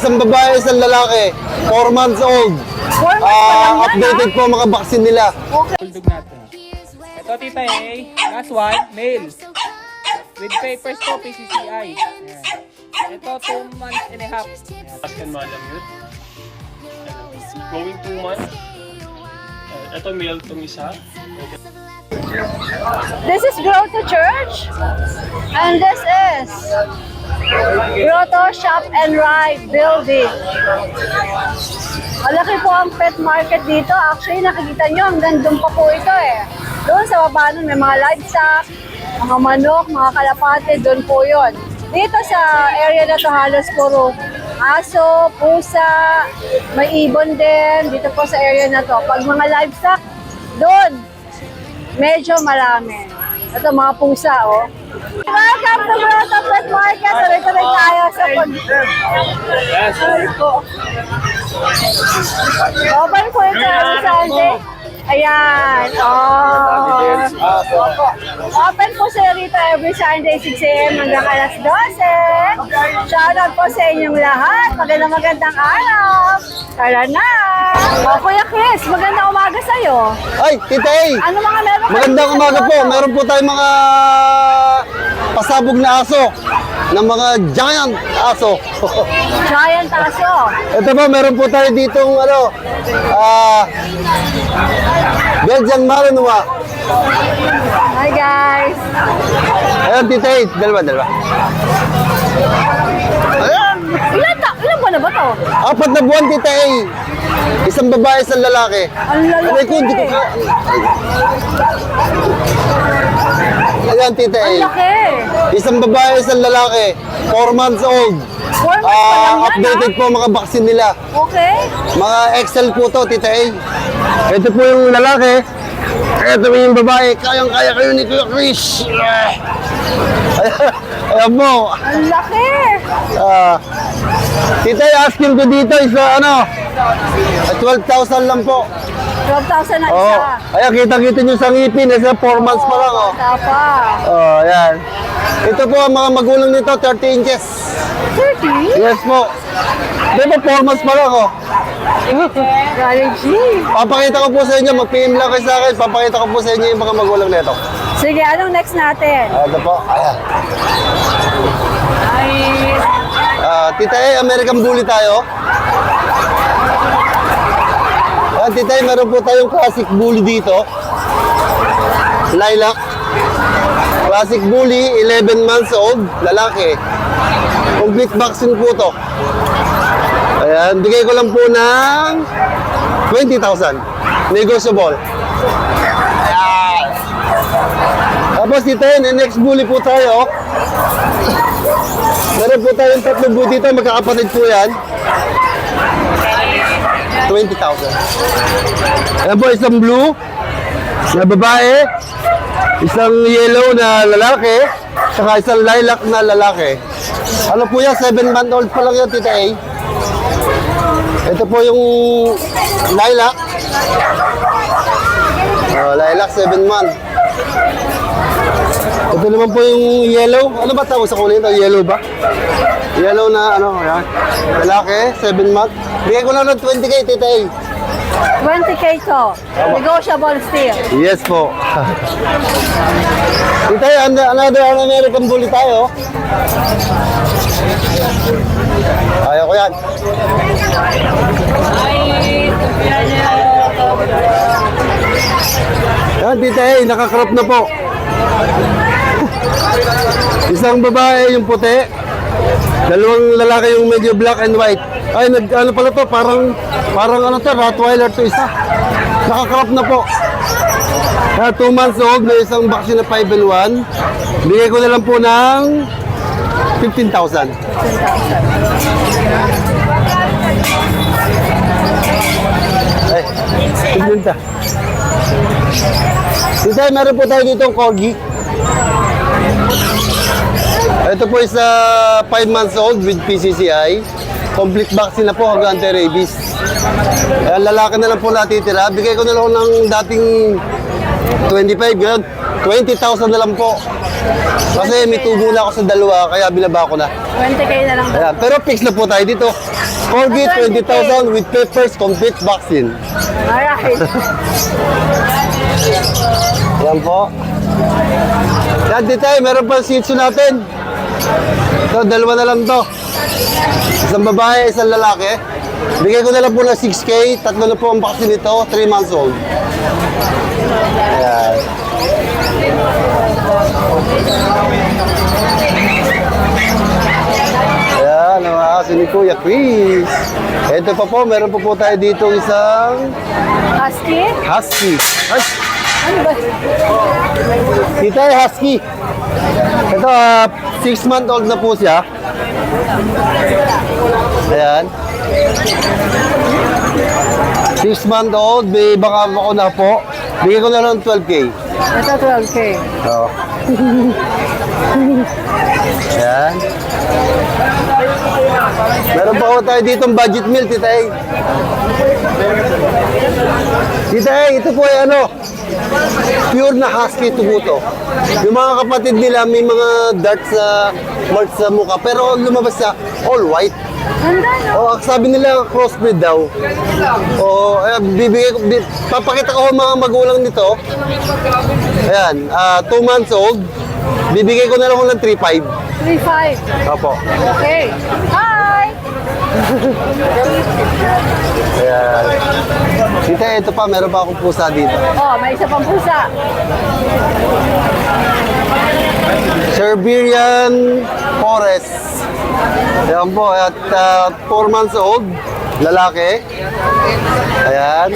Isang babae, isang lalaki. 4 months old. 4 months pa lang yan, Updated po mga vaccine nila. Tuldog natin. Ito, tita eh. Last one, male. With papers po, PCCI. Ayan. Ito, 2 months and a half. Ayan. Last and madam yun. Going 2 months. Ito male itong isa. This is Grow to Church. And this is Grotto Shop and Ride Building. Malaki po ang pet market dito. Actually, nakikita nyo, hanggang doon pa po ito eh. Doon sa baba nun, may mga livestock, mga manok, mga kalapate, doon po yun. Dito sa area na to halos puro aso, pusa, may ibon din. Dito po sa area na to. Pag mga livestock, doon, medyo marami. Ito mga pusa, oh. Welcome to Grotto Pet Market. Tuloy-tuloy tayo sa pag... Sorry po. Open po ito every Sunday. Ayan. Oh. Open po sila rito every Sunday, 6 a.m. hanggang alas 12. Shoutout po sa inyong lahat. Magandang araw. Tara na. O, Kuya Chris, magandang umaga sa'yo. Ay, Tita A! Ano mga meron kayo Magandang sa umaga po. Grotto? Meron po tayong mga pasabog na aso. Ng mga giant aso. Giant aso. Ito po, meron po tayo ditong Belgian Malinois. Hi guys. Ayan, Tita A. Dalawa. Ayan. Ilan ba na ba to? 4 na buwan, Tita A. Isang babae, isang lalaki. Ang lalaki. Aray ko, hindi ko ka... Ayan, Tita A. Ang laki. Isang babae, isang lalaki. 4 months old. 4 months pa lang yan, Updated po mga vaccine nila. Okay. Mga Excel po to, Tita A. Ito po yung lalaki. Ito po yung babae. Kayang-kaya kayo ni Kuya Chris. Ayan po. Ang laki. Tita A, asking ko dito is 12,000 lang po. 12,000 na Oh, isa. ayan, kita-kita nyo sa ngipin. Isa 4 months pa lang, oh. Tapa. Oh, ayan. Ito po ang mga magulang nito, 30 inches. 30? Yes po. Di ba 4 months pa lang, oh. Galing G. Papakita ko po sa inyo, mag-PM lang kayo sa akin. Papakita ko po sa inyo yung mga magulang nito. Sige, anong next natin? Ito po, ayan. Tita A, American Bully tayo. Ayan, Tita A, meron po tayong classic bully dito. Lilac. Classic bully, 11 months old, lalaki. Complete vaccine po to. Ayan, bigay ko lang po ng 20,000. Negotiable. Ayan. Tapos dito yun, next bully po tayo. Meron po tayong 3 bully dito, magkakapatid po yan. 20,000. Ayan po, isang blue na babae, isang yellow na lalaki, saka isang lilac na lalaki. Ano po yan, 7-month-old pa lang yan, Tita A. Ito po yung lilac. Lilac, 7 months. Ito naman po yung yellow. Ano ba tawag sa kulay ito? Yellow ba? Yellow na ano, yan. Lalaki, 7 months. Bigay ko lang ng 20K, Tita A. 20K to. Negotiable still. Yes po. Tita A, another American Bully tayo. Ayaw ko yan. Yan, Tita A, nakakrop na po. Isang babae yung puti. Dalawang lalaki yung medyo black and white. Ay, ano pala to? Parang ano to, Rottweiler to isa. Nakakrop na po. 2 months old, may isang vaccine na 5 and 1. Bigay ko na lang po ng 15,000. Ay, tignan. Tita, meron po tayo dito corgi. Ito po is 5 months old with PCCI. Complete vaccine na po hanggang anti-rabies. Kaya lalaki na lang po natitira. Bigay ko na lang ng dating 25, ganun. 20,000 na lang po. Kasi may tubo na ako sa dalawa, kaya binaba ko na. 20K na lang. Ayan. Pero fix na po tayo dito. Corgi, 20,000 with papers, complete vaccine. Alright. Yan po. Yan, Titay, meron pa Shih Tzu natin. Ito, dalawa na lang to. Isang babae, isang lalaki. Bigay ko na lang po ng 6K. Tatlo na po ang vaccine nito, 3 months old. Ayan. Ayan, ang mga aso ni Kuya Chris. Ito pa po, meron po tayo dito isang Husky? husky. Ay, Ano ba? dito ay husky. Ito, 6-month-old na po siya. Ayan. 6-month-old, baka ako na po. Bigyan ko na lang 12K. Ito 12K. Oo. Ayan. Meron pa ako tayo ditong budget meal, Titay. Titay, ito po ay ano, pure na husky tubuto. Yung mga kapatid nila may mga darts sa marks sa mukha, pero lumabas siya all white. Ganda, no? O, sabi nila crossbreed daw. O, bibigay ko, papakita ko ang mga magulang nito. Ayan, 2 months old. Bibigay ko na lang ng 3.5. 3.5. Opo. Okay. Hi! Ayan. Tita, ito pa, meron pa akong pusa dito. Oh, may isa pang pusa. Siberian Forest. Ayan po, at 4 months old, lalaki. Ayan.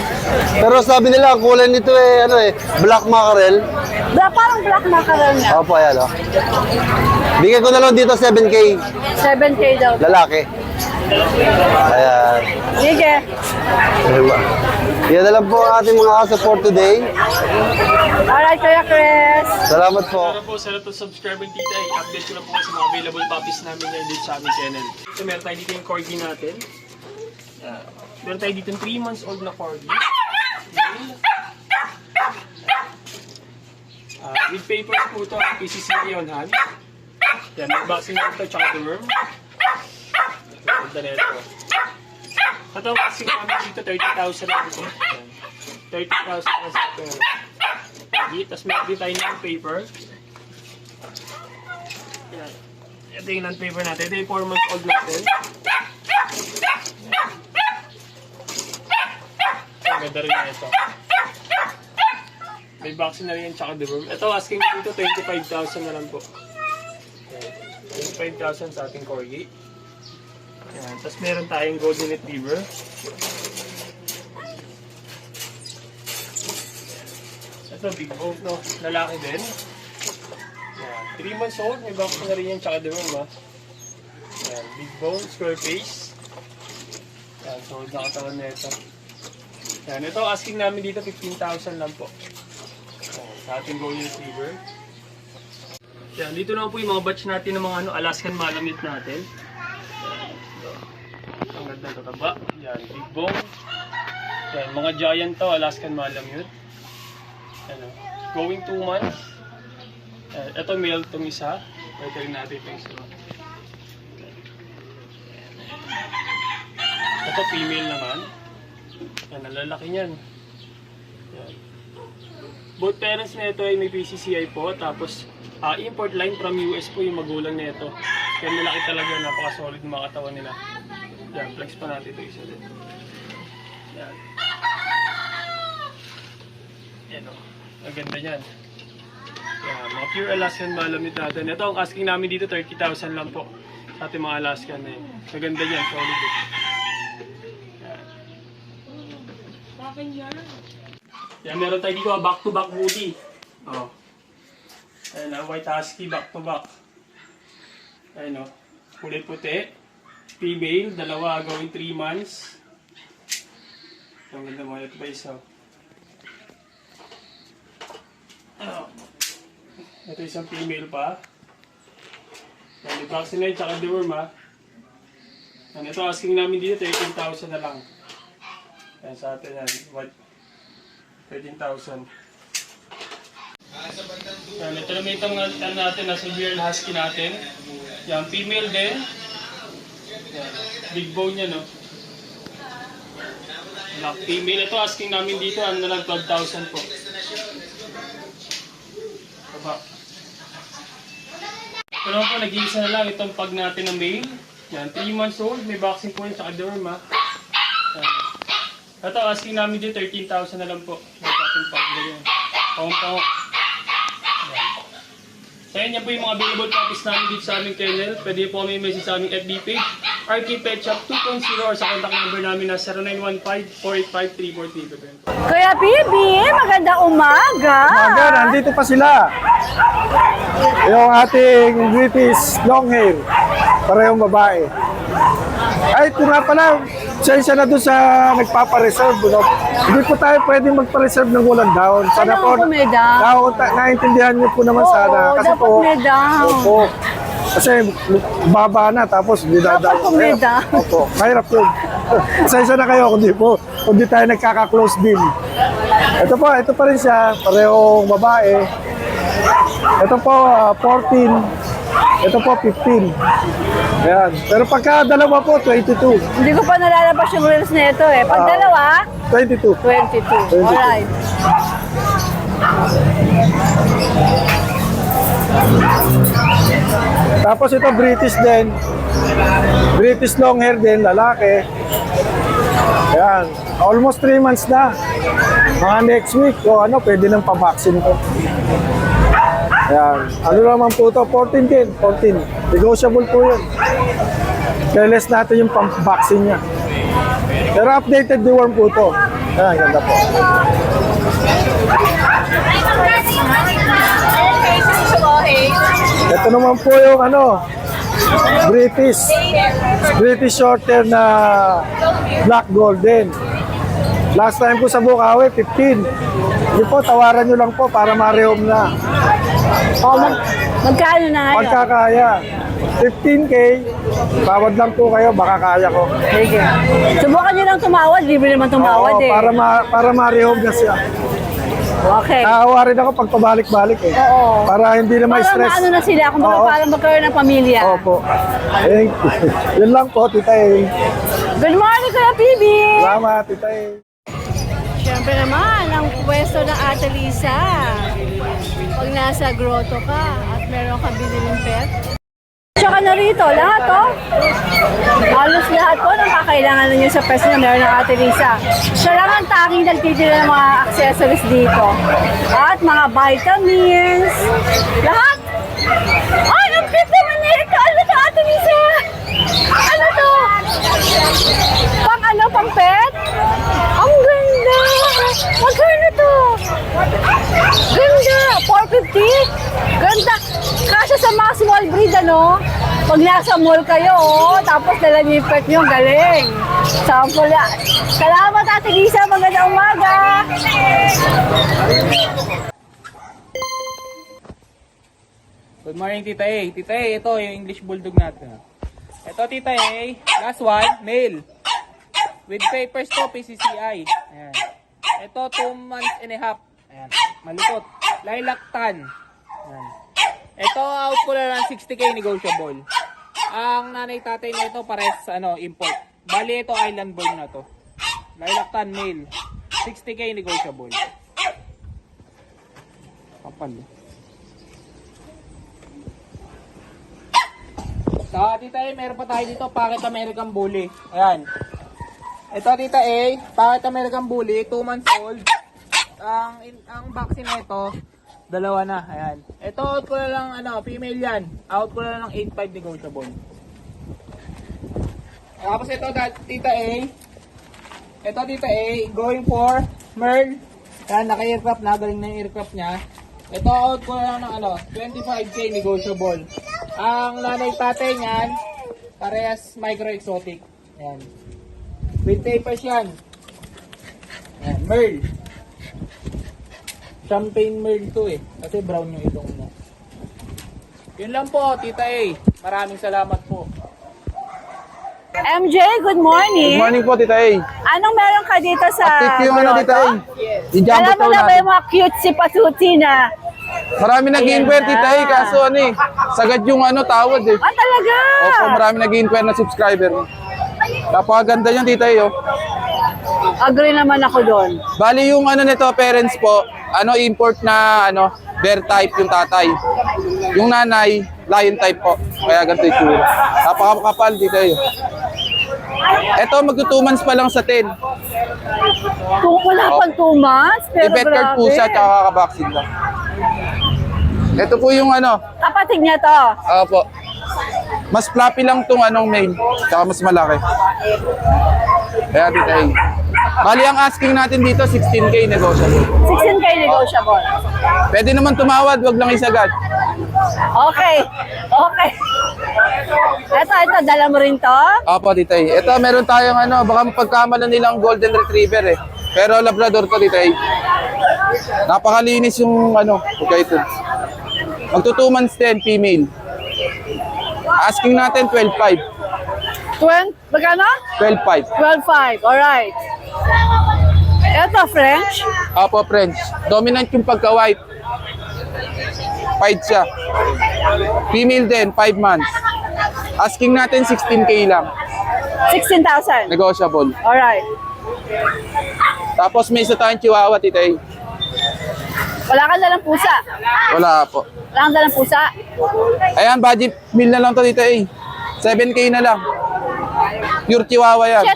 Pero sabi nila, ang kulay nito black mackerel. Parang black mackerel niya. Opo, ayan o. Bigyan ko na lang dito 7K, 7K daw. lalaki. Ayan. Sige. Diba? Yan na lang po ang ating mga aso for today. Alright, Kuya Chris. Salamat po. Para po sa lahat ng subscriber dito ay update ko na po sa mga available puppies namin ngayon dito sa aming channel. So meron tayo dito yung corgi natin. Meron tayo dito yung 3 months old na corgi. With papers po ito, PCCA on hand. Yan, may vaccine na ito, tsaka deworm. Ganda na ito. Ito ang vaccine namin dito, 30,000 lang ito. 30,000 na sa ito. Tapos meron din tayo ng paper. Yan. Ito yung non-paper natin. Ito yung 4 months old natin. Ang ganda rin na ito. May vaccine na rin tsaka deworm. Ito asking dito 25,000 na lang po. 25,000 sa ating corgi. Yan. Tapos meron tayong golden retriever. Ito big bone, no? Lalaki din. Yan. 3 months old. May vaccine na rin yan tsaka deworm, ha? Yan. Big bone, square face. Yan. So, nakatawan na ito. Yan. Ito asking namin dito 15,000 lang po. Sa ating golden retriever. Yan, dito naman po yung mga batch natin ng mga Alaskan Malamute natin. Yan. So, ang ganda ng tataba. Yan, big bone. Yan, mga giant to, Alaskan Malamute. Yan, going 2 months. Yan, ito male itong isa. Pwede rin natin itong isa. Ito female naman. Yan, ang lalaki niyan. Yan. Both parents na ito ay may PCCI po, tapos import line from US po yung magulang na ito. Kaya malaki talaga, napaka-solid mga katawan nila. Yan, flex pa natin ito isa din. Yan. Yan o, ang ganda niyan. Yan, mga pure Alaskan Malamute natin. Ito ang asking namin dito, 30,000 lang po. Sa ating mga Alaskan na yun. Ang ganda niyan, solid eh. Yan. Yan, meron tayo dito, back-to-back Woody. Oh. Ayan, white husky, back-to-back. Ayan o, kulay puti. Female, dalawa, going 3 months. Ang ganda mo, ito pa isa. Ito isang female pa. Yan, may vaccinate, tsaka deworm ha. Yan, ito asking namin dito, 13,000 na lang. Yan, sa atin yan, white. 13,000. Yan, ito naman itong natin na Siberian Husky natin. Yan, female din. Yan, big bone niya, no? Black female. Ito, asking namin dito, ano na lang, 12,000 po. Baba. Ito naman po, nag-iisa na lang itong pag natin na male. Yan, 3 months old, may vaccine po yun, tsaka derma. Ito, asking namin dito, 13,000 na lang po. May vaccine pag na yun. Pawang-pawang. So yan, yan po yung mga available copies namin dito sa aming kennel. Pwede po kami message sa aming FB page, RK Pet Shop 2.0, or sa contact number namin na 0915-485-3437. Kuya Bibi, maganda umaga. Umaga, nandito pa sila. Yung ating British long hair. Parehong babae. Ay, ito nga pala. Sensya na doon sa nagpapareserve. No? Hindi po tayo pwedeng magpa-reserve ng walang down. Sana Kailangan po may down. Naintindihan niyo po naman Oo, sana. Kasi dapat may down. Opo. Kasi baba na tapos hindi Dapat dadaan. po may down. Opo, mahirap yun. Sensya na kayo kung di tayo nagkaka-close deal. Ito pa rin siya, parehong babae. Ito po, 14. Ito po, 15. Ayan. Pero pagka dalawa po, 22. Hindi ko pa nalalabas yung reels na ito eh. Pag dalawa, 22. 22. Alright. Tapos ito, British din. British long hair din, lalaki. Ayan. Almost 3 months na. Mga next week, o ano, pwede nang pa-vaccine ko. Ayan. Ano naman po ito? 14 din. 14. Negotiable po yun. Careless natin yung pang-vaccine niya. Pero updated deworm po ito. Ayan, ganda po. Ito naman po yung ano, British Shorthair na Black Golden. Last time po sa Bukawi, 15. Hindi po, tawaran nyo lang po para ma-rehome na. Oh, magkano na ngayon? Pagkakaya. 15K, tawad lang po kayo, baka kaya ko. Sige. Subukan nyo lang tumawad. Libre naman tumawad Oo, eh. para ma-rehome na siya. Okay. Naawa rin ako pag pabalik-balik eh. Oo. Para hindi na may Para stress. maano na sila, kung Oo. para magkaroon ng pamilya. Opo. Eh, yun lang po, Tita E. Good morning, Kuya Bibi! Salamat, Tita E. Siyempre naman, ang pwesto ng Ate Lisa. Pag nasa grotto ka at meron kang biniling pet. Tsaka na rito, lahat oh. Halos lahat po ng kakailangan ninyo sa pwesto na meron ng Ate Lisa. Siya lang ang tanging nagtitira ng mga accessories dito. At mga vitamins. Lahat! Ay, ang cute naman nito! Ano to, Ate Lisa? Ano to? Pang ano, pang pet? Ang ganda! Magkano to? Ganda! 450? Ganda! Kasya sa mga small breed, ano? Pag nasa mall kayo, oh, tapos dala niyo yung pet niyo, galing! Sample yan. Salamat, Ate Lisa! Magandang umaga! Good morning, Tita A. Tita A, ito yung English Bulldog natin. Ito, Tita A, last one, male. With papers to, PCCI. Ayan. Ito, 2 months and a half. Ayan. Malupot. Lilac tan. Ayan. Ito, out ko na lang 60K negotiable. Ang nanay-tatay na ito, pares import. Bali, ito, island born na to. Lilac tan, male. 60K negotiable. Kapal. Sa Tita A, meron pa tayo dito, Pocket American Bully. Ayan. Ito, Tita A, Pocket American Bully, 2 months old. Ang vaccine na ito, 2 na. Ayan. Ito, out ko na lang, female yan. Out ko na lang 8.5 negotiable. Tapos ito, Tita A. Ito, Tita A, going for Merl. Ayan, naka-aircraft na, galing na yung aircraft niya. Ito, out ko na lang ng 25K negotiable. Ang nanay-tatay niyan, parehas micro-exotic. Ayan. With papers yan. Ayan, Merl. Champagne Merl to eh. Kasi brown yung ilong mo. Yun lang po, Tita A. Maraming salamat po. MJ, good morning! Good morning po, Tita E. Anong meron ka dito sa Active yung grotto? Tita E. Yung jumbo Alam mo tow na ba natin. yung mga cute si Pasuti na? Marami nag-inquire, Ayan Tita na. E, kaso sagad yung tawad eh. Ah, talaga? Opo, marami nag-inquire na subscriber. Napakaganda yan, Tita E, oh. Agree naman ako doon. Bali yung ano nito, parents po, import na bear type yung tatay. Yung nanay, lion type po. Kaya ganito yung tsura. Napakakapal dito eh. Ito, magto 2 months pa lang sa 10. Wala pang 2 months, pero I-vet card po siya, tsaka kakabaksin lang. Ito po yung Kapatid niya to. Opo. Mas floppy lang tong male, tsaka mas malaki. Kaya dito eh. Bali ang asking natin dito, 16K negotiable. 16K negotiable. Pwede naman tumawad, wag lang isagad. Okay. Okay. Ito, dala mo rin to? Opo, dito eh. Ito, meron tayong baka mapagkamalan nilang golden retriever eh. Pero labrador to dito eh. Napakalinis yung okay ito. Magto 2 months din, female. Asking natin 12.5. 20, magkano? 12.5. 12.5, alright. Ito, French. Opo, French. Dominant yung pagka-white. Fight siya. Female din, 5 months. Asking natin 16K lang. 16,000. Negotiable. Alright. Tapos may isa tayong chihuahua, titay. Wala kang dalang pusa. Wala po. Wala kang dalang pusa. Ayan, budget meal na lang to dito eh. 7K na lang. Pure chihuahua yan. 7?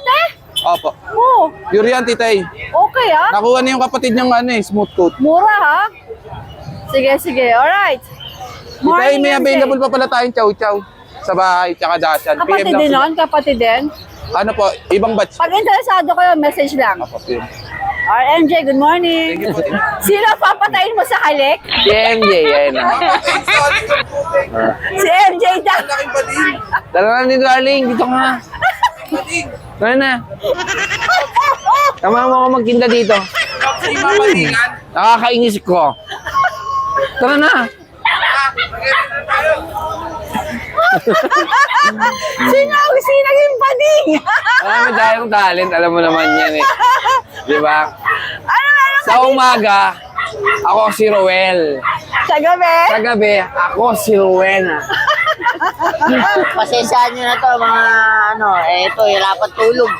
Opo. Oo. Pure yan, titay. Okay ah. Nakuha na yung kapatid niyang smooth coat. Mura ha. Sige. Alright. Titay, may MJ. available pa pala tayong chow-chow sa bahay, tsaka dasan. Kapatid din nun? Kapatid din? Ano po, ibang batch. Pag interesado kayo, message lang. Opo, pure. RMJ, good morning. Sino papatayin mo sa halik? Si MJ, ayun na. Si MJ daw. Tara na ni darling, dito ka. Tara na. Tama mo ako magtinda dito. Nakakainis ko. Tara na. Sino yung bading? Marami tayong talent, alam mo naman yan eh. Di ba? Ano? Sa umaga, ako si Roel. Sa gabi? Sa gabi, ako si Rowena. Pasensyahan nyo na to mga ito, hirapan tulog.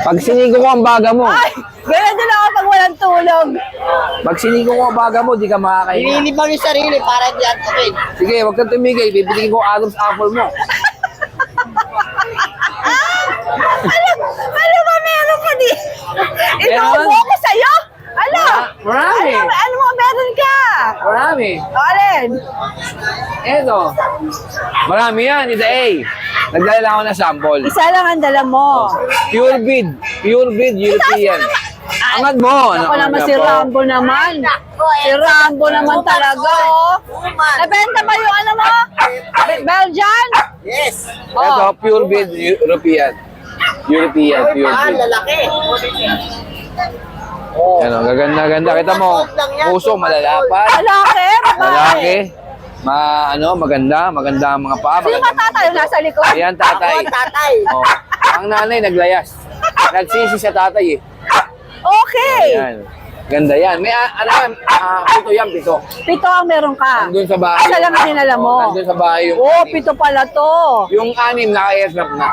Pag sinigo ko ang baga mo, Ay, ganun din ako pag walang tulog. pag sinigo ko ang baga mo, di ka makakain. Nililibang yung sarili para di antukin. Sige, huwag kang tumigay, bibigyan ko Adam's apple mo. Ano ba meron ka di? Inuubo ko sa'yo? Ano? Marami. Ano mo meron ka? Marami. Alin? Eto. Marami yan, ita A. Nagdala lang ako ng sample. Isa lang ang dala mo. Pure breed European. Angat mo. Ako naman si Rambo naman. Si Rambo naman talaga, oh. Nabenta ba yung ano mo? Belgian? Yes. Ito, pure breed European. Pure breed. Lalaki. Ano, gaganda-ganda. Kita mo, puso, malalapan. Lalaki? Lalaki. Maganda ang mga paa. Sino ba tatay yung nasa likod? Ayan, tatay. Ako ang tatay. Oh. Ang nanay, naglayas. Nagsisi sa tatay eh. Okay. Ayan. Ganda yan. May, pito yan, pito. 7 ang meron ka. Nandun sa bahay. Isa lang ang dinala mo. Nandun sa bahay yung Oh, anim. 7 pala to. Yung 6, naka-aircraft na.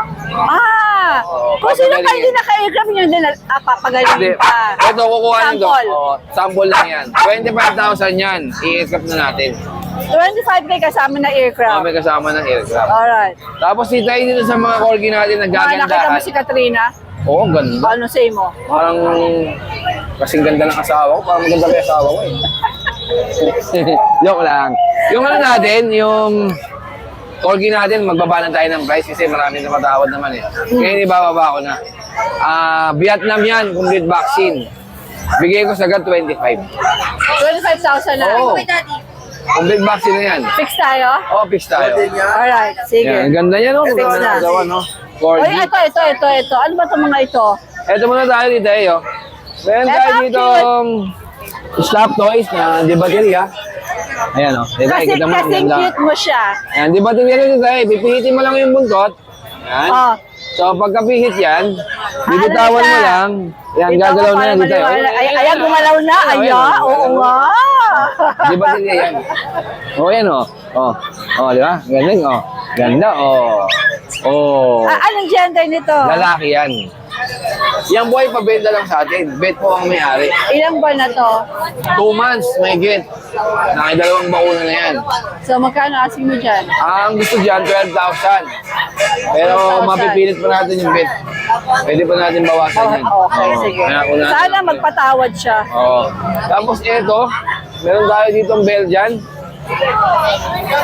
Kung sino pa hindi naka-aircraft yun din, Hindi. papagaling pa. Ito, kukuha nito. Sample. Oh, sample lang yan. 25,000 yan. I-aircraft na natin. 25K kasama na aircraft. May kasama ng aircraft. Alright. Tapos dito dito sa mga corgi natin, Nakita mo naggagandahan. si Katrina? Oo, ang ganda. Ano say mo? Parang kasing ganda ng asawa ko. Parang maganda pa yung asawa ko eh. Joke lang. Yung ano natin, yung corgi natin, magbaba na tayo ng price kasi marami na matawad naman eh. Ngayon ibababa ko na. Vietnam yan, complete vaccine. Bigay ko sagad 25. 25,000 na. Oo. Complete vaccine na yan. Fix tayo? Oo, fix tayo. Alright, sige. Yan, ang ganda yan, no? Fix Maganda na. na gawa, no? Oy, Corgi. ito. Ano ba itong mga ito? Eto muna tayo dito eh, oh. Meron Eto, tayo dito stop toys na di baterya. Ayan, oh. Dito, kita mo, ang Kasing ganda. cute mo siya. Ayan, di baterya rin dito eh. Pipihitin mo lang yung buntot. Ayan. Oh. So, pagkapihit yan, bibitawan mo lang. Yan, Ito gagalaw ako na yan para dito. eh. maniwala. Ayan, gumalaw na. Ayan, oo nga. Di baterya yan. Oh, yan, oh. Oh, oh, di ba? Galing, oh. Ganda, oh. Oh. Anong gender nito? Lalaki yan. Yung buhay pabenta lang sa atin. Bet po ang may-ari. Ilang buwan na to? 2 months, may get. Nakidalawang bakuna na yan. So, magkano asking mo dyan? Ang gusto dyan, 12,000. Pero 12,000. mapipilit pa natin yung bet. Pwede pa natin bawasan yan. Okay, sige. Kaya unahin Sana natin. magpatawad siya. Oo. Tapos ito, meron tayo ditong Belgian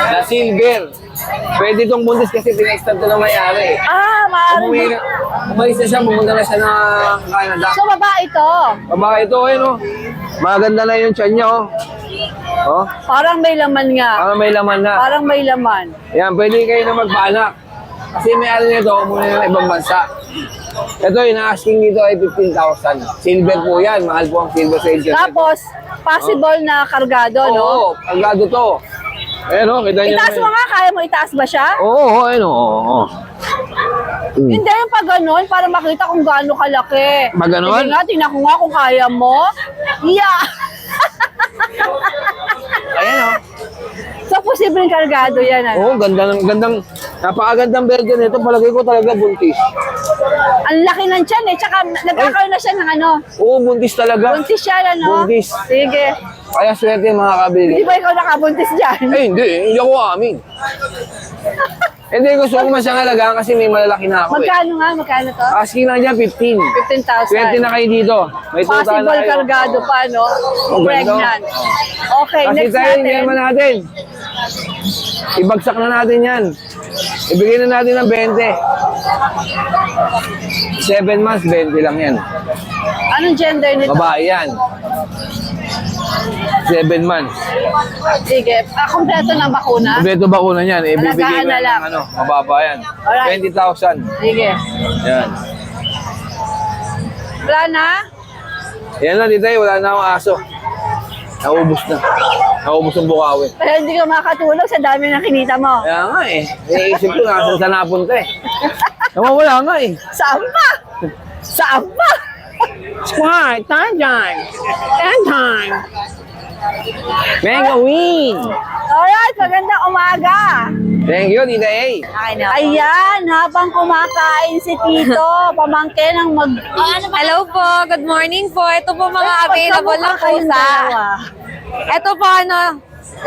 na silver. Pwede itong buntis kasi pinextend to ng may-ari. Ah, Umuwi maaari. na, umalis na siya, pumunta na siya ng Canada. So, babae ito. Babae ito, ayun oh. Maganda na yung tiyan niya oh. Oh, Parang may laman nga. parang may laman na. Parang may laman. Yan, pwede kayo na magpaanak. Kasi may-ari nito, umuwi na ng ibang bansa. Ito, yung asking dito ay 15,000. Silver po yan, mahal po ang silver sa internet. Tapos, possible na kargado, no? Oo, agado to. Ayun oh, kita niyo. Itaas mo nga, kaya mo itaas ba siya? Oo, ayun oh. Hindi, yung pag ganun, para makita kung gaano kalaki. Pag ganun? Sige nga, tingnan ko nga kung kaya mo. Yeah! Ayan oh. So, posibleng kargado yan, ano? Oo, gandang, napakagandang Belgian nito. Palagay ko talaga buntis. Ang laki ng tiyan eh, tsaka nagkakaroon na siya ng ano. Oo, buntis talaga. Buntis siya, ano? Buntis. Sige. Kaya swerte mga kabili. Hindi ba ikaw nakabuntis dyan? Hindi ako amin. Hindi, gusto ko man siyang alagaan kasi may malalaki na ako eh. Magkano to? Asking lang dyan, 15. 15,000. Swerte na kayo dito. May tuta na Possible kayo. kargado pa, no? Ang ganda. Pregnant. Okay, Kasi next tayo, hindi natin. naman natin. Ibagsak na natin yan. Ibigay na natin ng 20. 7 months, 20 lang yan. Anong gender nito? Babae yan. 7 months. Sige, kompleto ng bakuna? Kompleto bakuna niyan. Ibibigay ko Alagaan na yan lang. ng mababa yan. Alright. 20,000. Sige. Yan. Wala na? Yan lang dito, wala na akong aso. Naubos na. Naubos ang bukawi. Kaya hindi ka makatulog sa dami ng kinita mo. Kaya nga eh. Iniisip ko nasan sa napunta eh. Nawawala nga eh. Saan pa? Saan pa? Squad, time. Time. Mega win. Alright, magandang umaga. Thank you, Tita A. Ayan, habang kumakain si Tito, pamangkin ang mag... Hello po, good morning po. Ito po mga available na kayong pusa. dalawa. Ito po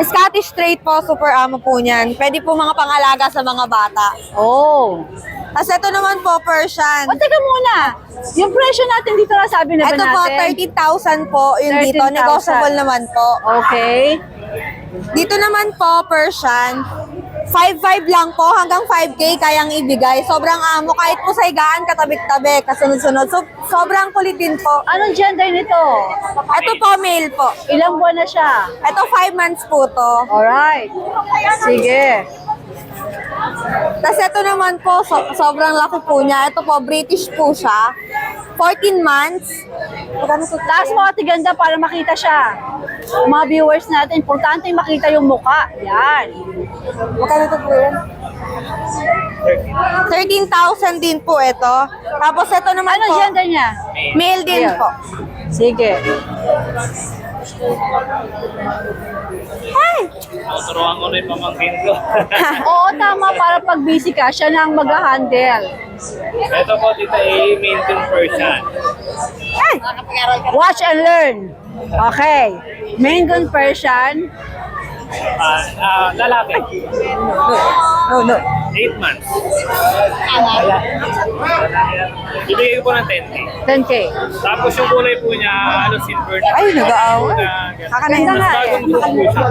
Scottish Straight po, super amo po niyan. Pwede po mga pangalaga sa mga bata. Oh. Tapos ito naman po, Persian. O, teka muna. Yung presyo natin dito na sabi na ba Ito po, natin? 13,000 po yung dito. 13,000. Negotiable naman po. Okay. Dito naman po, Persian. 5,500 lang po, hanggang 5K kayang ibigay. Sobrang amo, kahit po sa higaan, katabik-tabi, kasunod-sunod. So, sobrang kulitin po. Anong gender nito? Ito po, male po. Ilang buwan na siya? Ito, 5 months po to. Alright. Sige. Tapos ito naman po, sobrang laki po niya. Ito po, British po siya. 14 months. Taas mo ati ganda para makita siya. Ang mga viewers natin, importante makita yung muka. Yan. Magkano ito po yan? 13,000 din po ito. Tapos ito naman Anong po, gender niya? male din Male. po. Sige. Oo, tama. Para pag busy ka, siya na ang mag-handle. Ito po, Tita A, maintain Persian. Watch and learn. Okay. Main gun Persian. Lalaki. No. 8 months. Bibigay ko po ng 10K. 10K. Tapos yung kulay po niya, silver na. Ay, nag-aaway. Kakaganda nga eh. Bagong group po siya.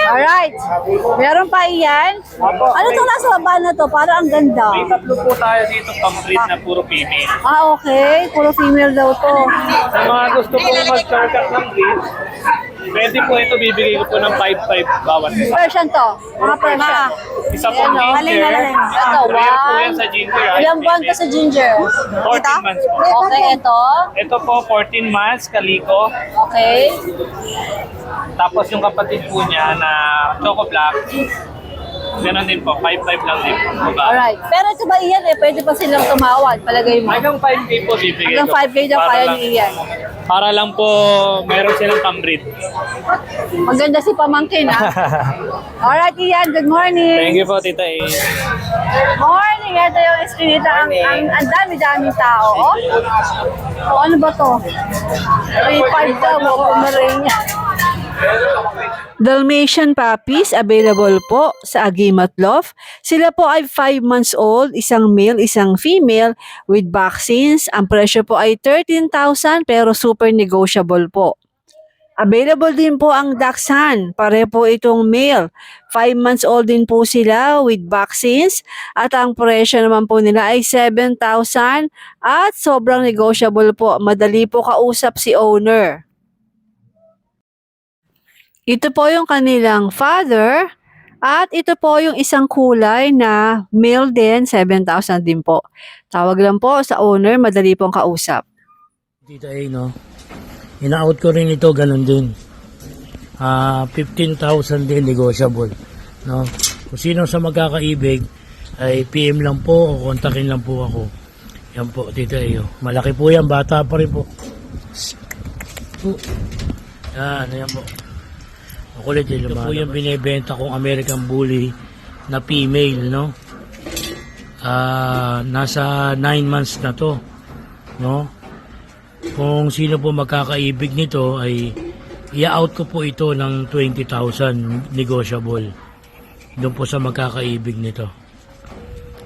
Alright. Meron pa iyan. Ano itong nasa baba na to? Para ang ganda. May tatlo po tayo dito, complete na puro female. Ah, okay. Puro female daw to. Sa mga gusto pong mag-shortcut ng breed, pwede po ito, bibigay ko po ng 5-5 bawat isa. Persian to. Mga Persian. Isa pong Ayan, oh. ginger. Ito, Rare po one. yan sa ginger. Ilang buwan to sa ginger? 14 months po. Okay, ito. Ito po, 14 months, kaliko. Okay. Tapos yung kapatid po niya na Choco Black, Ganun din po, 5-5 lang din po. Babae. Alright. Pero ito ba Ian pwede pa silang tumawad, palagay mo? Hanggang 5K po bibigay Hanggang 5K daw Para kaya lang- ni Ian. Para lang po, meron silang pambreed. Maganda si Pamangkin, ha? Alright, Ian. Good morning. Thank you po, Tita A. Morning. Ito yung eskinita. Ang dami-daming tao. Oh. Oh, ano ba to? 3-5 daw. Pumaring niya. Dalmatian puppies available po sa Agimat Loft. Sila po ay 5 months old, isang male, isang female with vaccines. Ang presyo po ay 13,000 pero super negotiable po. Available din po ang Dachshund. Pare po itong male. 5 months old din po sila with vaccines. At ang presyo naman po nila ay 7,000 at sobrang negotiable po. Madali po kausap si owner. Ito po yung kanilang father. At ito po yung isang kulay na male din, 7,000 din po. Tawag lang po sa owner, madali pong kausap. Tita A, no? Ina-out ko rin ito, ganun din. 15,000 din negotiable. No? Kung sino sa magkakaibig, ay PM lang po o kontakin lang po ako. Yan po, Tita A. Oh. Malaki po yan, bata pa rin po. Yan po. Makulit ito po yung binibenta kong American Bully na female, no? Nasa 9 months na to, no? Kung sino po magkakaibig nito ay i-out ko po ito ng 20,000 negotiable doon po sa magkakaibig nito.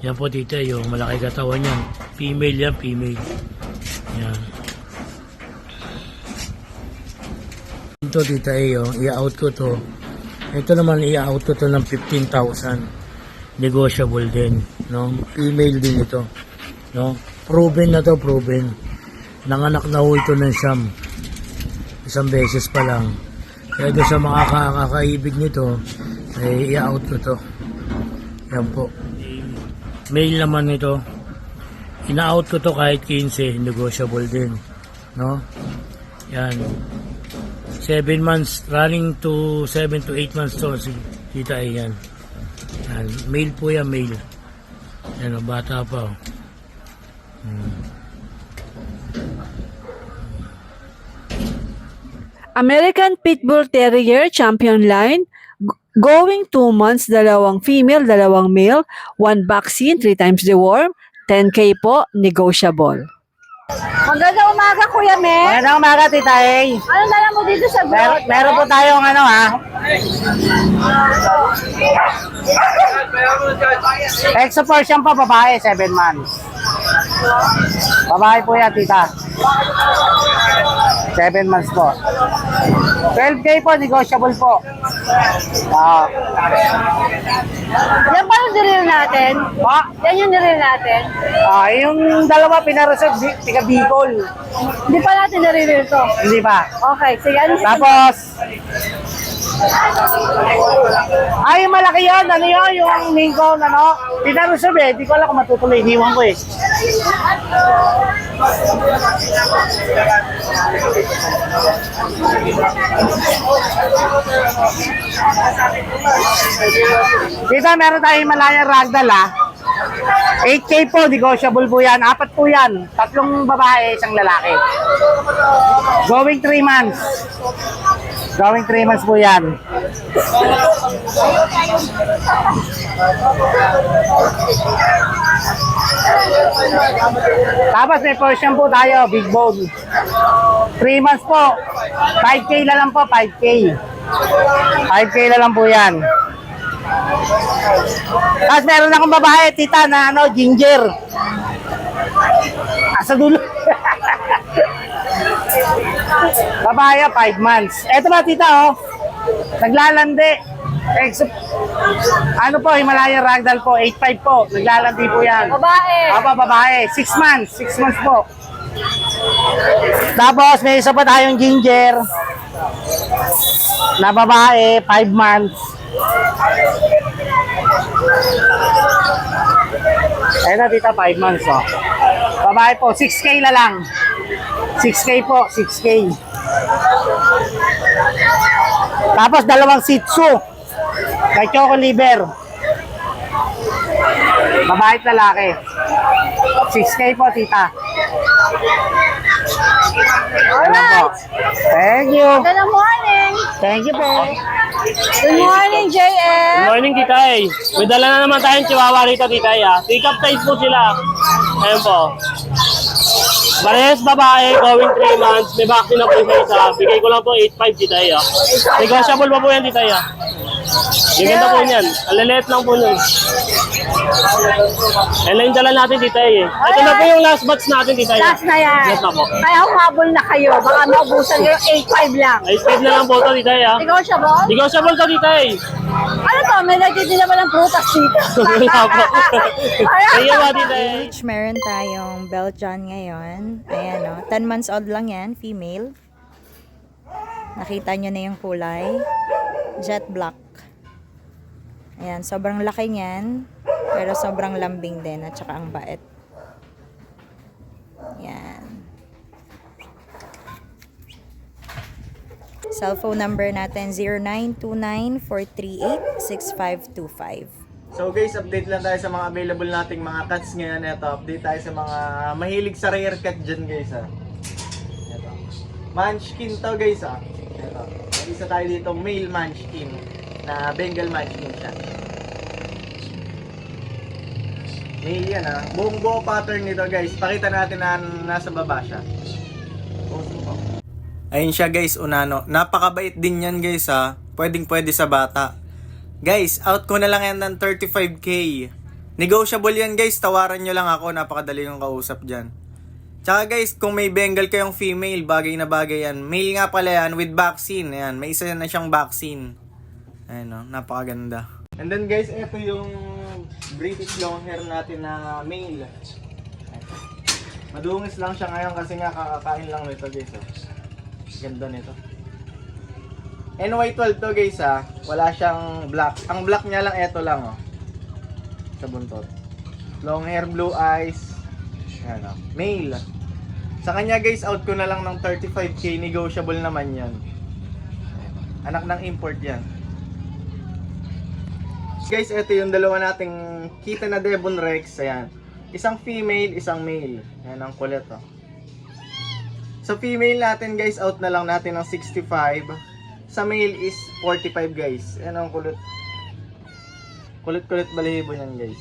Yan po, Tita, yung malaki katawan yan. Female yan, female. Yan. Ito, Tita, i-out ko to. Ito naman, i-out ko to ng 15,000 negotiable din, no? Female din ito, no? Proven na to, proven. Nanganak na ho ito ng siyam. Isang beses pa lang. Kaya doon sa mga kakaibig nito, ay i-out ko to. Yan po. Male naman ito. Ina-out ko to kahit 15, negotiable din. No? Yan. 7 months, running to 7 to 8 months to. Kita yan. Yan. Male po yan, male. Yan, bata pa. American Pitbull Terrier Champion Line. Going 2 months, 2 female, 2 male, 1 vaccine, 3 times the worm, 10K po, negotiable. Magandang umaga, Kuya Meg. Magandang umaga, Tita A. Anong dala mo dito sa grotto? Meron po tayong Exo Persian po, babae, 7 months. Babae po yan, Tita. 7 months po. 12K po, negotiable po. Yan pa yung diril natin? Yan yung diril natin? Yung dalawa pinarusog, tiga Bicol. Hindi pa natin diril to. Hindi pa. Okay, sige. Ano Tapos, yung malaki yun, yung Lincoln, pinarusog di ko alam kung matutuloy, iniwan ko eh. Dito meron tayong Himalayan Ragdoll 8K po, negotiable po yan. 4 po yan. 3 babae, 1 lalaki. Going 3 months. Going 3 months po yan. Tapos may Persian po tayo, big bone. 3 months po. 5K na lang po, 5K. 5K na lang po yan. Tapos meron akong babae, Tita, na ginger. Sa dulo. Babae, 5 months. Eto ba, Tita, naglalandi. Himalayan Ragdoll po, 8'5 po. Naglalandi po yan. Babae. Babae, 6 months. 6 months po. Tapos may isa pa tayong ginger na babae, 5 months. Ayan na, Tita, 5 months, Babae po, 6K na lang. 6K po, 6K. Tapos 2 Shih Tzu. May choco liver. Babae at lalaki. 6K po, tita. Alright. Thank you. Good morning. Thank you po. Good morning, JF. Good morning, Tita A. May dala na naman tayong chihuahua rito, Tita A. Pick up size po sila. Ayan po. Parehas babae, going 3 months. May vaccine na po isa. Bigay ko lang po 8.5, Tita A. Negotiable pa po yan, Tita A. Yung ganda po niyan. Alaliit lang po nun. Ayan lang yung dala natin, Tita A. Ito na po yung last batch natin, Tita A. Last na yan. Yes na po. Kaya humabol na kayo. Baka maubusan kayo 8.5 lang. 8.5 na lang po ito, Tita A. Negotiable? Negotiable to, Tita A. Ano to? May nagtitinda ba ng prutas dito? Wala po. Kaya ba, Tita A? Which meron tayong Belgian ngayon. Ayan o, 10 months old lang yan, female. Nakita nyo na yung kulay. Jet black. Ayan, sobrang laki niyan. Pero sobrang lambing din at saka ang bait. Ayan. Cellphone number natin 0929-438-6525. So guys, update lang tayo sa mga available nating mga cats ngayon. Ito, update tayo sa mga mahilig sa rare cat dyan guys ha. Ito. Munchkin to guys ha. Ito. Isa tayo dito, male Munchkin na Bengal Munchkin siya. Male yan ha. Buong buo pattern nito guys. Pakita natin na nasa baba siya. Ayun siya guys, unano. Napakabait din yan guys ha. Pwedeng pwede sa bata. Guys, out ko na lang yan ng 35k. Negotiable yan guys, tawaran nyo lang ako, napakadali yung kausap dyan. Tsaka guys, kung may Bengal kayong female, bagay na bagay yan. Male nga pala yan, with vaccine. Ayan, may isa na siyang vaccine. Ayan o, napakaganda. And then guys, ito yung British Longhair natin na male. Madungis lang siya ngayon kasi nga kakakain lang nito guys. Oh. Ganda nito. NY12 to guys ha. Wala siyang black. Ang black niya lang ito lang oh. Sa buntot. Long hair, blue eyes. Ayan oh. Male. Sa kanya guys, out ko na lang ng 35k. Negotiable naman yan. Anak ng import yan. Guys, ito yung dalawa nating kita na Devon Rex. Ayan. Isang female, isang male. Ayan ang kulit oh. Sa female natin guys, out na lang natin ng 65. Sa male is 45 guys. Ayan ang kulit. Kulit-kulit balahibo yan guys.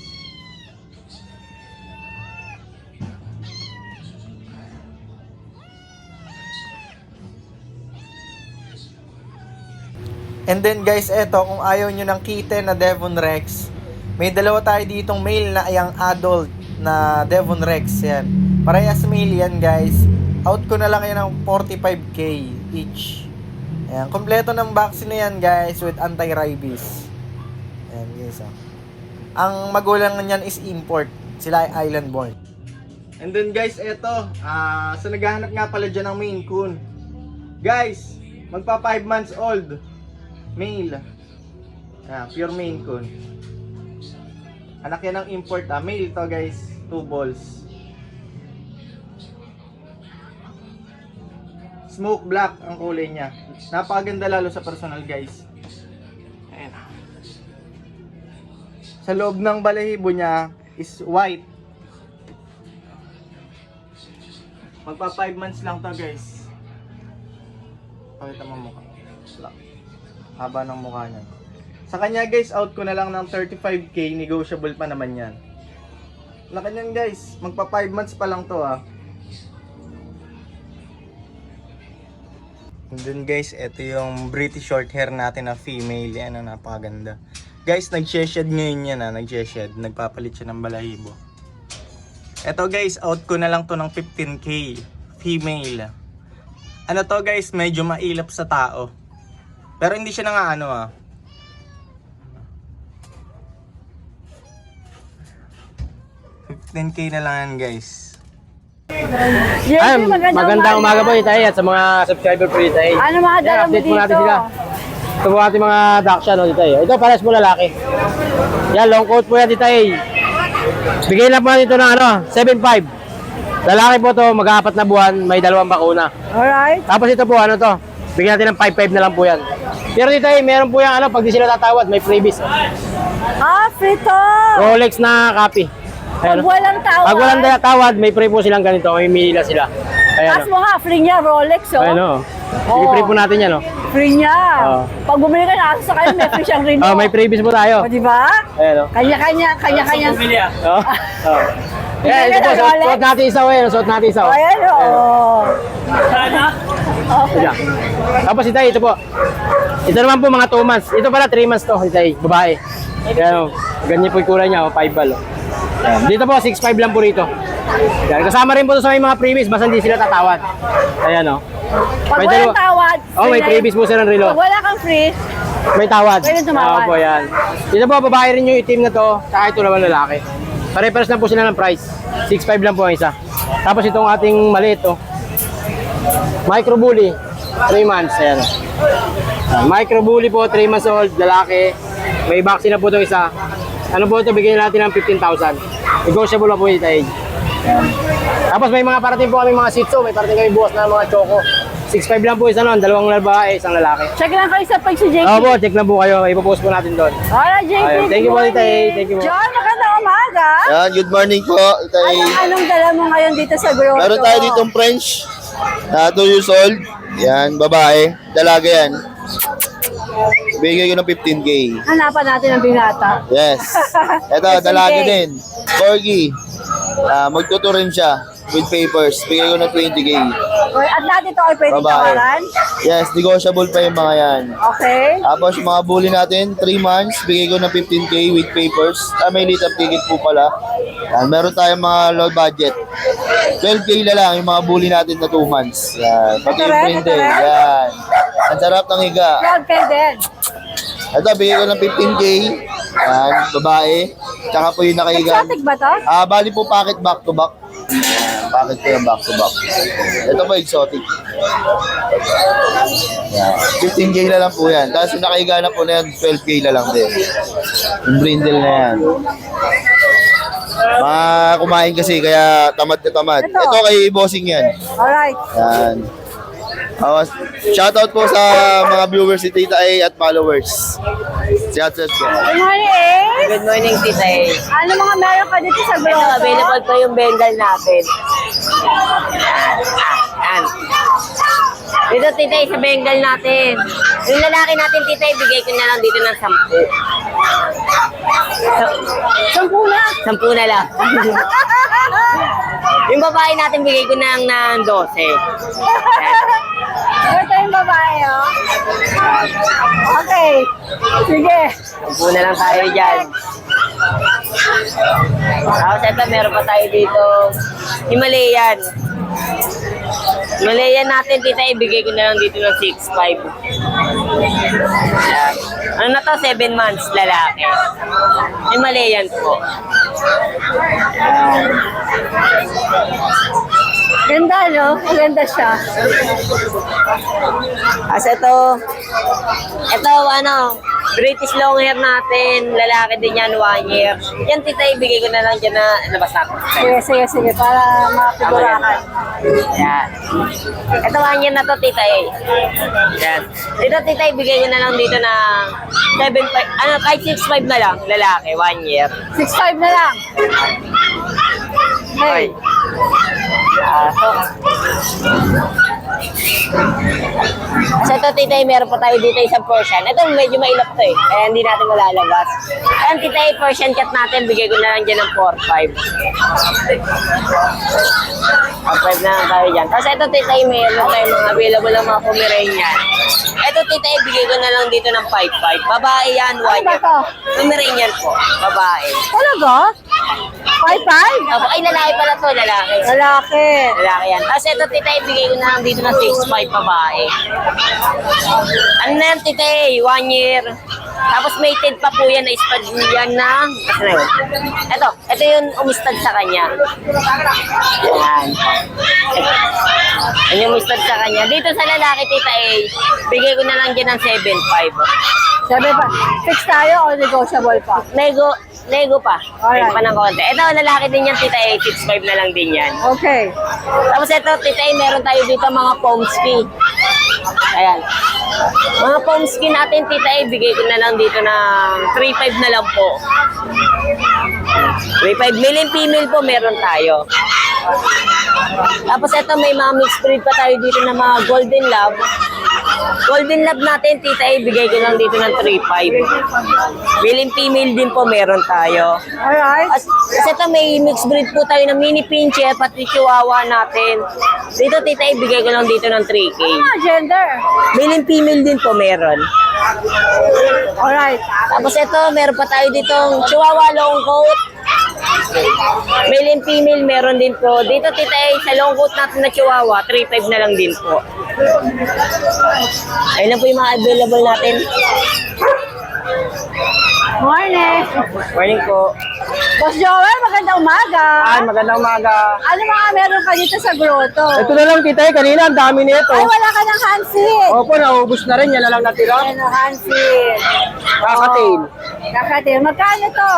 And then guys, eto kung ayaw nyo ng kitten na Devon Rex, may dalawa tayo ditong male na young adult na Devon Rex. Yan. Parehas male yan guys. Out ko na lang yan ng 45k each. Ayan, kompleto ng vaccine na yan guys with anti-rabies. Ayan guys oh. Ang magulang niyan is import. Sila ay island born. And then guys, eto sa naghahanap nga pala dyan ng Maine Coon. Guys, magpa 5 months old. Male. Pure Maine Coon. Anak yan ng import male to guys. 2 balls. Smoke black ang kulay niya. Napakaganda lalo sa personal guys. Ayan. Sa loob ng balahibo niya is white. Magpa 5 months lang to guys. Pakita mo mukha. Haba ng mukha niya. Sa kanya guys, out ko na lang ng 35k. Negotiable pa naman yan. Na kanyan guys, magpa 5 months pa lang to And then guys, ito yung British short hair natin na female. Yan, napakaganda. Guys, nag-shed ngayon yan nag-shed. Nagpapalit siya ng balahibo. Ito guys, out ko na lang to ng 15k. Female. Ano to guys, medyo mailap sa tao. Pero hindi siya nga 15k na lang yan guys. Ay, magandang umaga po Itay at sa mga subscriber po Itay. Ano mga dala mo update dito? po natin sila. Ito po ating mga Dakshan Itay. Ito pares po lalaki. Yan, long coat po yan Itay. Bigay lang po natin ito ng 7.5. Lalaki po to, mag-4 na buwan, may 2 bakuna. Alright. Tapos ito po, bigyan natin ng 5.5 na lang po yan. Pero Itay, meron po yung pag di sila tatawad, may freebies. Ah, frito! Rolex na copy. Pag walang tawad. Pag walang tawad, may free po silang ganito. May mili sila. Ayan Tapos mga free niya, Rolex, oh. Ayan o. Oo. I-free po natin yan o. Free niya. Oo. Pag bumili ka na sa kanya, may free siyang rin. Oh, may freebies po tayo. O, di ba? Ayan o. Kanya-kanya. Oh. Oh. Ayan, ito po. Suot natin isa o. Suot natin isa o. Ayan, oh. Okay. Ayan. Tapos itay, ito po. Ito naman po mga 2 months. Ito pala 3 months to, itay, babae. Ayan o. Ganyan po yung kulay niya o, 5 ball o. Ayan. Dito po, 6'5 lang po rito. Ayan. Kasama rin po sa may mga freebies, basta hindi sila tatawad. Ayan o. Pag May walang dalawa- tawad, Oh, may na yun. freebies po silang relo. Pag wala kang free, May tawad. Pwede tumawad. Oo po, yan. Dito po, babae rin yung itim na to, saka ito naman lalaki. Pare-pares lang po sila ng price. 6'5 lang po ang isa. Tapos itong ating maliit, oh. Micro Bully, 3 months. Ayan. Micro Bully po, 3 months old, lalaki. May vaccine na po itong isa. Ano po ito, bigyan natin ng 15,000. Negotiable pa po ito, age. Ayan. Tapos may mga parating po kami mga Shih Tzu, may parating kami bukas na mga Choco. 6'5 lang po isa nun, 2 babae, 1 lalaki. check lang kayo sa page si JP. Oo po, check lang po kayo, ipopost po natin doon. Alright, JP. Ayun, thank you po, Tita. Thank you po. John, magandang umaga. Yan, good morning po. Anong dala mo ngayon dito sa grotto? Meron tayo ditong French na 2 years old. Yan, babae. Dalaga yan. Bigay ko ng 15K. Hanapan natin ang binata. Yes. Ito, 15K. dalaga din. Corgi. Magtuturin siya with papers. Bigay ko ng 20K. At lahat ito ay pwede Babae. tawaran? Yes, negotiable pa yung mga yan. Okay. Tapos mga bully natin, 3 months, bigay ko ng 15K with papers. May little ticket po pala. Yan, meron tayong mga low budget. 12K na lang yung mga bully natin na 2 months. Yan, pati yung brindle. Yan. Ang sarap ng higa. Proud kayo din. Ito, bigay ko ng 15K. Yan, babae. Tsaka po yung nakahiga. Exotic ba to? Bali po packet back to back. Packet ko yung back to back. Ito po exotic. Yan. 15K na lang po yan. Tapos yung nakahiga na po na yan, 12K na lang din. Yung brindle na yan. Mga kumain kasi, kaya tamad na tamad. Ito kay bossing yan. Alright. Yan. Shoutout po sa mga viewers si Tita A at followers. Shoutout po. Good morning, eh. Good morning, Tita A. Ano mga meron ka dito sa Ito, grotto? available po yung Bengal natin. Yan. Dito, Tita A, sa Bengal natin. Yung lalaki natin, Tita A, bigay ko na lang dito ng 10. 10 na. 10 na lang. Yung babae natin, bigay ko na ng 12. Yan. Ito yung babae, oh. Okay. Sige. 10 na lang tayo dyan. Tapos ito, meron pa tayo dito. Himalayan. Himalayan natin, Tita, ibigay ko na lang dito ng 6'5". Ayan. Ano na to? 7 months, lalaki. Himalayan po. Ayan. Ganda, no? Maganda siya. As ito, British long hair natin, lalaki din yan, 1 year. Yan, Tita, ibigay ko na lang dyan na labas natin. Sige. Para makapigurakan. Yan. Ito 1 year na to, Tita A. Yan. Dito, Tita, ibigay ko na lang dito na 7'5", kahit 6'5" na lang, lalaki, 1 year. 6'5 na lang. Okay. So ito, Tita A, meron pa tayo dito isang Persian. Ito medyo mailap to eh, kaya hindi natin malalabas. Ayan, Tita A, Persian cat natin, bigay ko na lang dyan ng 4'5". 4'5 na lang tayo dyan. Tapos ito, Tita A, meron tayo mga available ng mga Pomeranian. Ito, Tita A, bigay ko na lang dito ng 5'5". Babae yan, 1 Ano ba year. to? Pomeranian po, babae. Talaga? 5'5? Opo, ay lalaki pala to, lalaki. Lalaki. Lalaki yan. Tapos ito, Tita, ibigay ko na lang dito ng 6'5", babae. Ano na yan, Tita, 1 year. Tapos mated pa po yan na istad yan na... Kasi na yun. Ito yung umistad sa kanya. Yan. Yan yung umistad sa kanya. Dito sa lalaki, Tita A, bigay ko na lang dyan ng 7'5". 7'5. Fix tayo o negotiable pa? Nego pa. Alright. Nego pa ng konti. Ito, lalaki din yan, Tita A, 6'5" na lang din yan. Okay. Tapos ito, Tita A, meron tayo dito mga Pomsky. Ayan. Mga foam skin natin, tita, bigay ko na lang dito ng 3.5 na lang po. 3.5 male and female po meron tayo. Tapos ito may mga mixed breed pa tayo dito na mga golden lab. Golden lab natin, tita, bigay ko lang dito ng 3.5. Male and female din po meron tayo. Alright. At ito may mixed breed po tayo ng mini pincher pati chihuahua natin. Dito, tita, bigay ko lang dito ng 3K. Gender. Male and female din po meron. Alright. Tapos ito, meron pa tayo ditong chihuahua long coat. Male and female meron din po. Dito, tita, sa long coat natin na chihuahua, 3.5 na lang din po. Ayun na po yung mga available natin. Morning. Morning po. Boss Joel, magandang umaga. Magandang umaga. Ano mga meron ka dito sa grotto? Ito na lang, tita, kanina ang dami nito. Ay, wala ka ng handset. Opo, naubos na rin. Yan na lang natira. Ano, handset. Kakatail. Kakatil. Magkano to?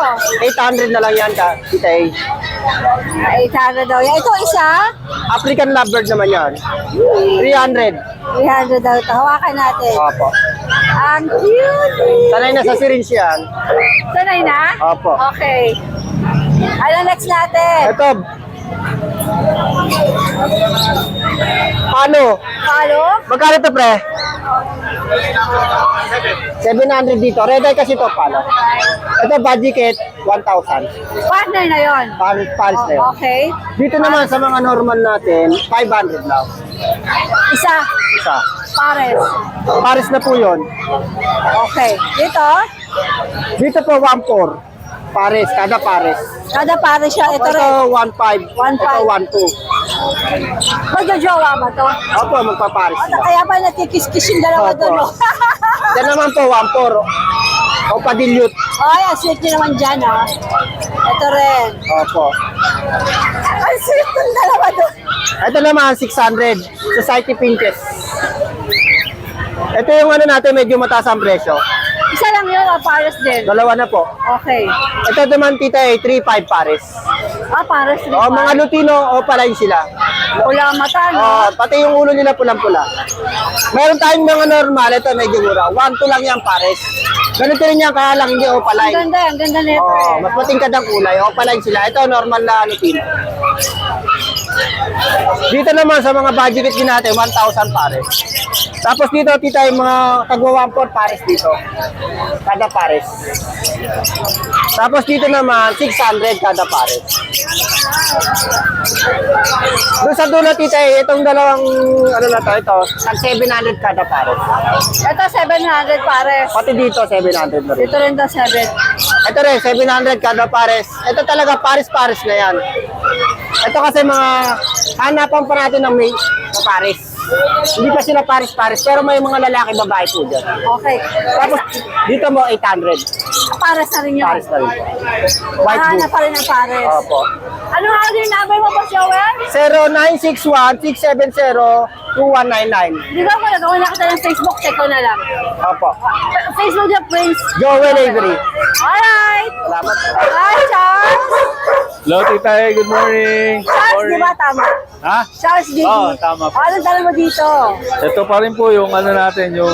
800 na lang yan, tita. 800 daw yan. Ito isa? African lovebird naman yan. 300. 300 daw ito. Hawakan natin. Opo. Ang cute. Sanay na sa syringe yan. Sanay na? Opo. Okay. Ano next natin? Ito. Paano? Palo? Magkano ito, pre? 700 dito. Red eye kasi ito, palo. Ito, budget 1,000. Partner na yon. Paris na yun. Okay. Dito naman sa mga normal natin, 500 lang. Isa. Isa. Pares. Paris na po yun. Okay. Dito? Dito po, 1,400. Pares, kada pares. Kada pares siya. Ito rin. Ito, 1,500. 1,500. Ito, 1,200. Magjojowa ba to? Opo, magpapares na. Kaya pa nakikis-kiss yung dalawa Opo. doon. No? Yan naman po, 1,400. O pa-dilute. Ay, ang sweet nyo naman dyan, ha? Ito rin. Opo. Ang sweet ng dalawa doon. Ito naman, 600. Society Pinches. Ito yung ano natin, medyo mataas ang presyo. Isa lang yun, pares din. Dalawa na po. Okay. Ito naman, tita, 3,500 pares. Pares rin. O, mga Lutino, o palain sila. Wala mata, no? Pati yung ulo nila pulang-pula. Meron tayong mga normal, ito medyo mura. 1,200 lang yan, pares. Ganito rin yan, kaya lang hindi o Ang palay. ganda, ang ganda nito eh. Mas matingkad ang kulay, o palain sila. Ito, normal na Lutino. Dito naman sa mga budget din natin, 1,000 pares. Tapos dito, tita, yung mga tagwa 1,400 pares dito. Kada pares. Tapos dito naman, 600 kada pares. Doon sa dulo, tita, itong dalawang, ano na to, ito, tag 700 kada pares. Ito, 700 pares. Pati dito, 700 na rin. Dito rin to, 7. Ito rin, 700 kada pares. Ito talaga, pares-pares na yan. Ito kasi mga hanapan pa natin ng may na pares. Hindi pa sila pares-pares, pero may mga lalaki babae po dyan. Okay. Tapos dito mo 800. Pares na rin yun. Pares na rin. White Hanap book. pa rin ang pares. Opo. Ano nga yung number mo, Boss Joel? 0961-670-2199. Di ba kung nagawa na kita ng Facebook, check ko na lang. Opo. Facebook niya, Prince. Joel Avery. Alright. Salamat. Hi, Charles. Hello, Tita E. Good morning. Charles, di ba tama? Ha? Charles Gigi. Oo, tama po. Anong dala mo dito? Ito pa rin po yung ano natin, yung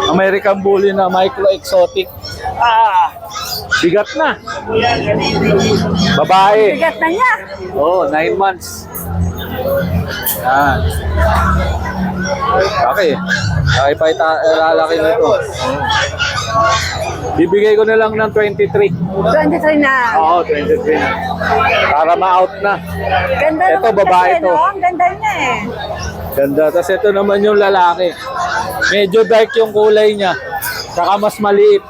American Bully na micro-exotic. Bigat na. Babae. Bigat na niya. Oo, 9 months. Yan. Okay. Okay pa lalaki nito. Bibigay ko na lang ng 23. 23 na. Oo, 23 na. Para ma-out na. Ganda Ito, naman babae kasi, to. no? Ang ganda niya eh. Ganda. Tapos ito naman yung lalaki. Medyo dark yung kulay niya. Saka mas maliit.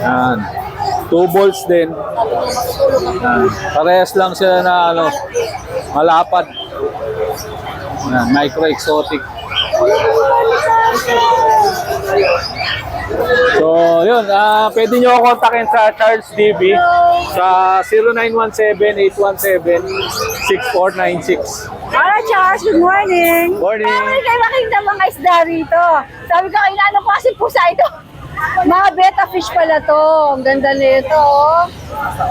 Yan. 2 balls din. Yan. Parehas lang sila na ano, malapad. Yan. Micro-exotic. So, yun. Pwede nyo ako kontakin sa Charles DB sa 0917-817-6496. Alright, Charles. Good morning. Morning. Kaya kayo makikita mga isda rito. Sabi ko, inaano ko kasi pusa ito. Mga betta fish pala to. Ang ganda nito, oh.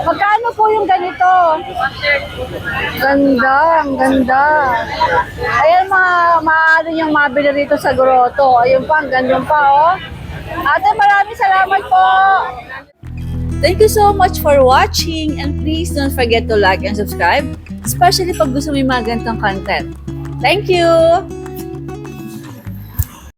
Magkano po yung ganito? Ganda, ang ganda. Ayan, maaari yung mabili rito sa grotto. Ayun pa, ang ganda pa, oh. Ate, maraming salamat po. Thank you so much for watching and please don't forget to like and subscribe, especially pag gusto mo yung mga ganitong content. Thank you!